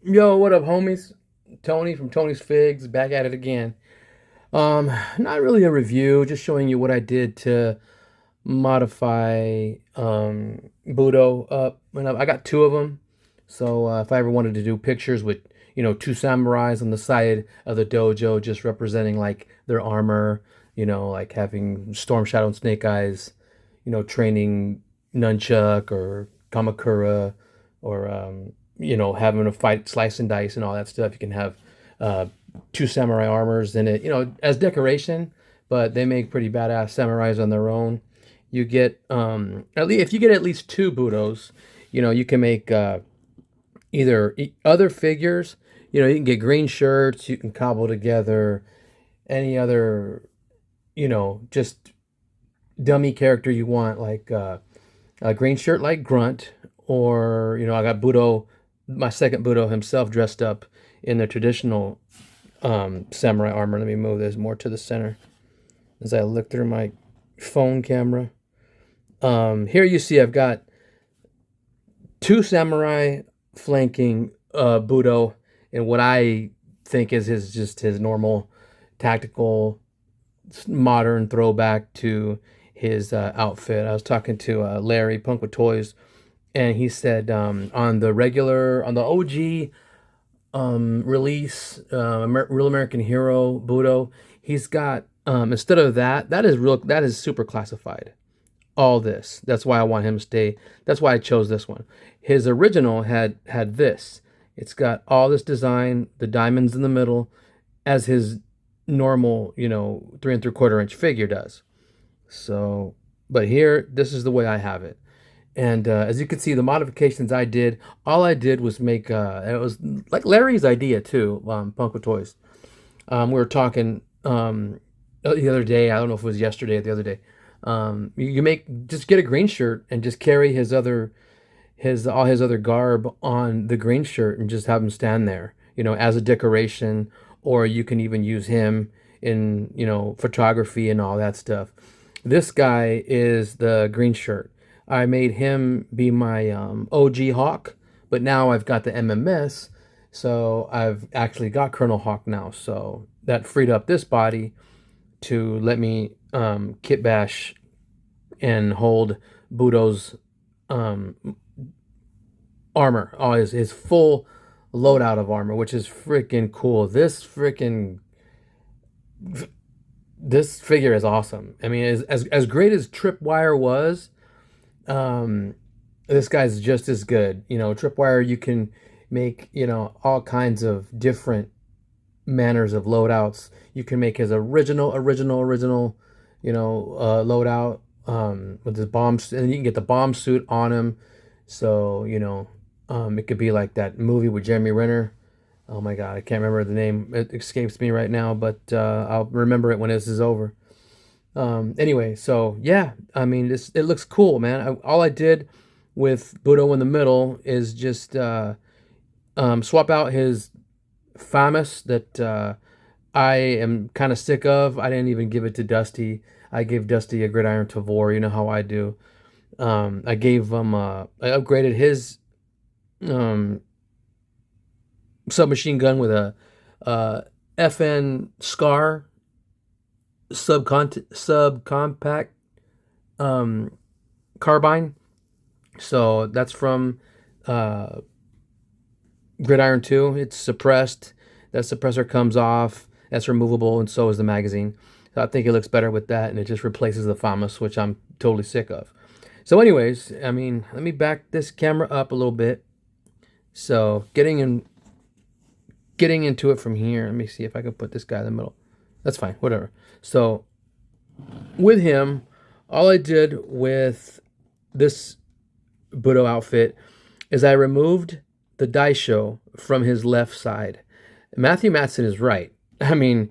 Yo, what up, homies? Tony from Tony's Figs, back at it again. Not really a review, just showing you what I did to modify Budo up. And I got two of them, so if I ever wanted to do pictures with two samurais on the side of the dojo, just representing like their armor, like having Storm Shadow and Snake Eyes, training nunchuck or Kamakura, or having a fight slice and dice and all that stuff. You can have uh, two samurai armors in it, as decoration, but they make pretty badass samurais on their own. You get at least if you get at least two Budos, you can make either other figures. You can get green shirts. You can cobble together any other, just dummy character you want, like a green shirt like Grunt, or I got Budo, my second Budo himself, dressed up in the traditional samurai armor. Let me move this more to the center as I look through my phone camera. Here you see I've got two samurai flanking Budo in what I think is his normal tactical modern throwback to his outfit. I was talking to Larry Punk with Toys, and he said on the OG release, Real American Hero Budo, he's got instead of that is super classified. All this. That's why I want him to stay. That's why I chose this one. His original had this. It's got all this design, the diamonds in the middle, as his normal, 3 3/4 inch figure does. So, but here, this is the way I have it. And as you can see, the modifications I did, all I did was make, it was like Larry's idea too, Punk with Toys. We were talking the other day, I don't know if it was yesterday or the other day. Just get a green shirt and just carry all his other garb on the green shirt and just have him stand there, as a decoration, or you can even use him in, photography and all that stuff. This guy is the green shirt. I made him be my OG Hawk, but now I've got the MMS, so I've actually got Colonel Hawk now. So that freed up this body to let me kit bash and hold Budo's um, armor, his full loadout of armor, which is freaking cool. This figure is awesome. I mean, as great as Tripwire was, um, this guy's just as good. Tripwire, you can make all kinds of different manners of loadouts. You can make his original, loadout with his bombs, and you can get the bomb suit on him. So it could be like that movie with Jeremy Renner. Oh my God, I can't remember the name. It escapes me right now, but I'll remember it when this is over. Anyway, so yeah, I mean, it looks cool, man. All I did with Budo in the middle is just swap out his FAMAS that I am kind of sick of. I didn't even give it to Dusty. I gave Dusty a Gridiron Tavor. You know how I do. I gave him. I upgraded his um, submachine gun with a FN Scar subcompact um, carbine. So that's from uh, Gridiron 2. It's suppressed. That suppressor comes off. That's removable, and so is the magazine. So I think it looks better with that, and it just replaces the FAMAS, which I'm totally sick of. So anyways, I mean, let me back this camera up a little bit. So getting into it from here. Let me see if I can put this guy in the middle. That's fine, whatever. So with him, all I did with this Budo outfit is I removed the Daisho from his left side. Matthew Matson is right. I mean,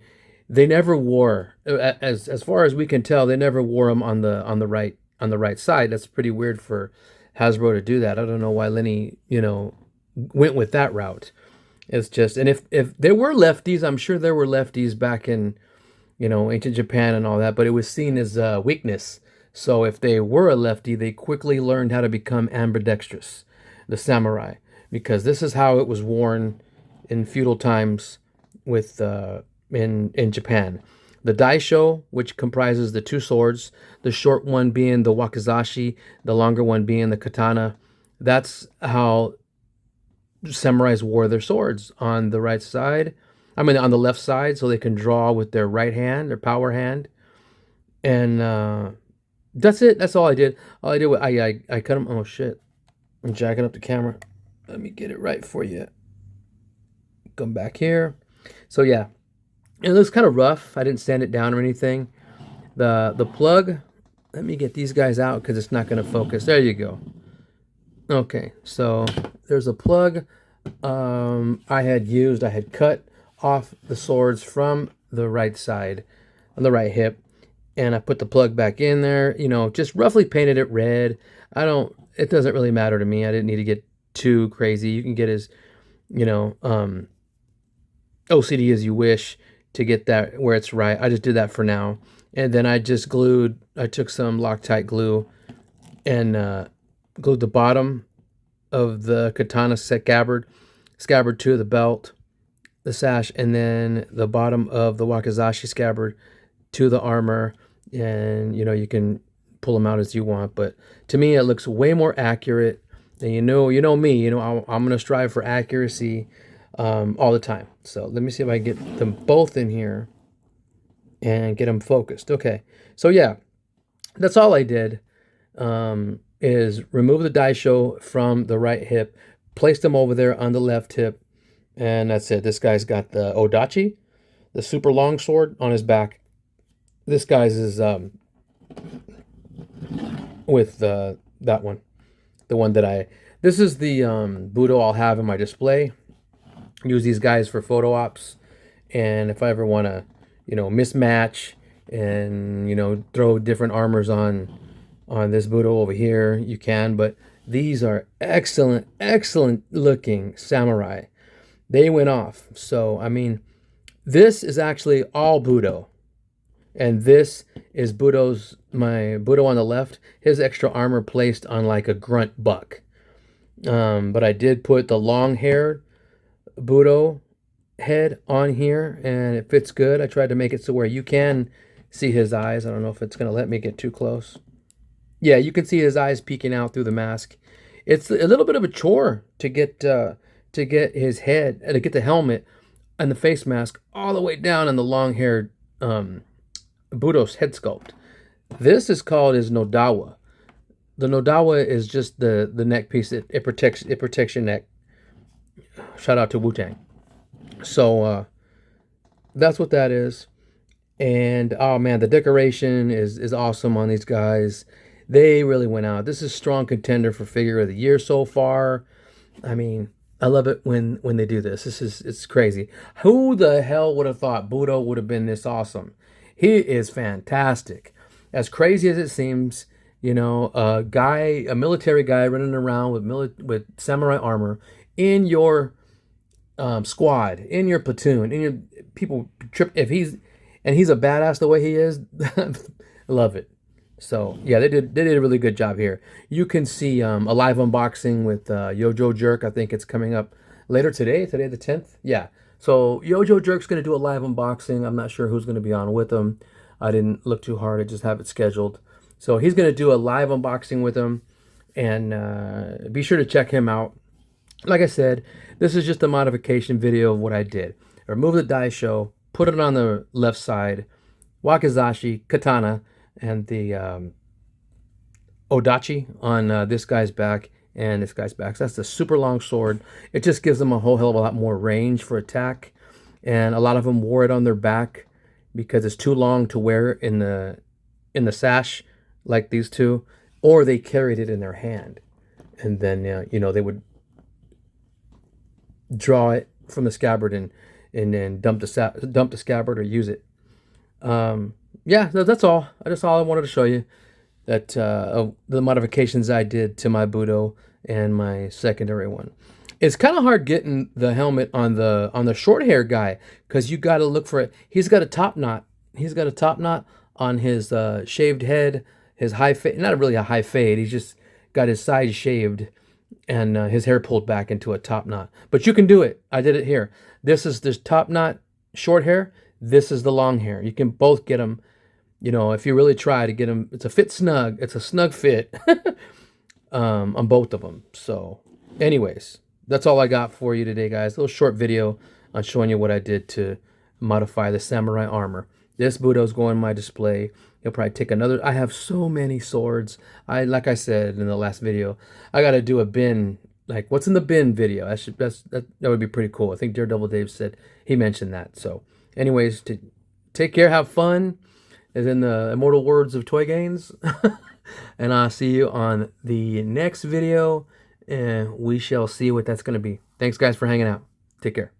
they never wore, as far as we can tell, they never wore him on the right side. That's pretty weird for Hasbro to do that. I don't know why Lenny, went with that route. It's just, and if there were lefties, I'm sure there were lefties back in, ancient Japan and all that, but it was seen as a weakness. So if they were a lefty, they quickly learned how to become ambidextrous, the samurai, because this is how it was worn, in feudal times with in Japan. The Daisho, which comprises the two swords, the short one being the wakizashi, the longer one being the katana. That's how samurais wore their swords on the right side. I mean, on the left side, so they can draw with their right hand, their power hand. And that's it. That's all I did. All I did was I cut them. Oh shit! I'm jacking up the camera. Let me get it right for you. Come back here. So yeah, it looks kind of rough. I didn't sand it down or anything. The plug. Let me get these guys out because it's not going to focus. There you go. Okay, so there's a plug I had cut off the swords from the right side, on the right hip, and I put the plug back in there, you know, just roughly painted it red. It doesn't really matter to me. I didn't need to get too crazy. You can get as, you know, OCD as you wish to get that where it's right. I just did that for now. And then I took some Loctite glue and glued the bottom of the katana scabbard to the belt, the sash, and then the bottom of the wakizashi scabbard to the armor. And, you know, you can pull them out as you want. But to me, it looks way more accurate. And you know me, you know, I'm going to strive for accuracy all the time. So let me see if I can get them both in here and get them focused. Okay, so yeah, that's all I did, is remove the daisho from the right hip, place them over there on the left hip, and that's it. This guy's got the odachi, the super long sword on his back. This guy's is with that one, the one that this is the Budo I'll have in my display. Use these guys for photo ops, and if I ever want to, you know, mismatch and, you know, throw different armors on this Budo over here, you can. But these are excellent looking samurai. They went off. So I mean, this is actually all Budo, and this is my Budo on the left, his extra armor placed on like a grunt buck. But I did put the long-haired Budo head on here, and it fits good. I tried to make it so where you can see his eyes. I don't know if it's going to let me get too close. Yeah, you can see his eyes peeking out through the mask. It's a little bit of a chore to get his head, to get the helmet and the face mask all the way down on the long-haired Budo's head sculpt. This is called his nodawa. The nodawa is just the neck piece. It protects your neck. Shout out to Wu-Tang. So that's what that is. And oh man, the decoration is awesome on these guys. They really went out. This is strong contender for figure of the year so far. I mean, I love it when they do this. It's crazy. Who the hell would have thought Budo would have been this awesome? He is fantastic. As crazy as it seems, you know, a military guy running around with samurai armor in your squad, in your platoon, in your people trip. He's a badass the way he is. Love it. So yeah, they did a really good job here. You can see a live unboxing with Yojo Jerk. I think it's coming up later today the 10th. Yeah. So Yojo Jerk's going to do a live unboxing. I'm not sure who's going to be on with him. I didn't look too hard. I just have it scheduled. So he's going to do a live unboxing with him, and be sure to check him out. Like I said, this is just a modification video of what I did. Remove the daisho, put it on the left side, wakizashi, katana, and the odachi on this guy's back and this guy's back. So that's the super long sword. It just gives them a whole hell of a lot more range for attack. And a lot of them wore it on their back because it's too long to wear in the sash like these two, or they carried it in their hand, and then you know, they would draw it from the scabbard and then dump the scabbard or use it. Yeah, that's all. That's all I wanted to show you. That the modifications I did to my Budo and my secondary one. It's kind of hard getting the helmet on the short hair guy, because you got to look for it. He's got a top knot. He's got a top knot on his shaved head, his high fade. Not really a high fade. He's just got his sides shaved, and his hair pulled back into a top knot. But you can do it. I did it here. This is this top knot short hair. This is the long hair. You can both get them, you know, if you really try to get them. It's a fit snug. It's a snug fit on both of them. So anyways, that's all I got for you today, guys. A little short video on showing you what I did to modify the samurai armor. This Budo's going in my display. He'll probably take another. I have so many swords. Like I said in the last video, I got to do a bin, like what's in the bin video. That would be pretty cool. I think Daredevil Dave said, he mentioned that. So anyways, take care, have fun, as in the immortal words of Toy Games. And I'll see you on the next video, and we shall see what that's going to be. Thanks, guys, for hanging out. Take care.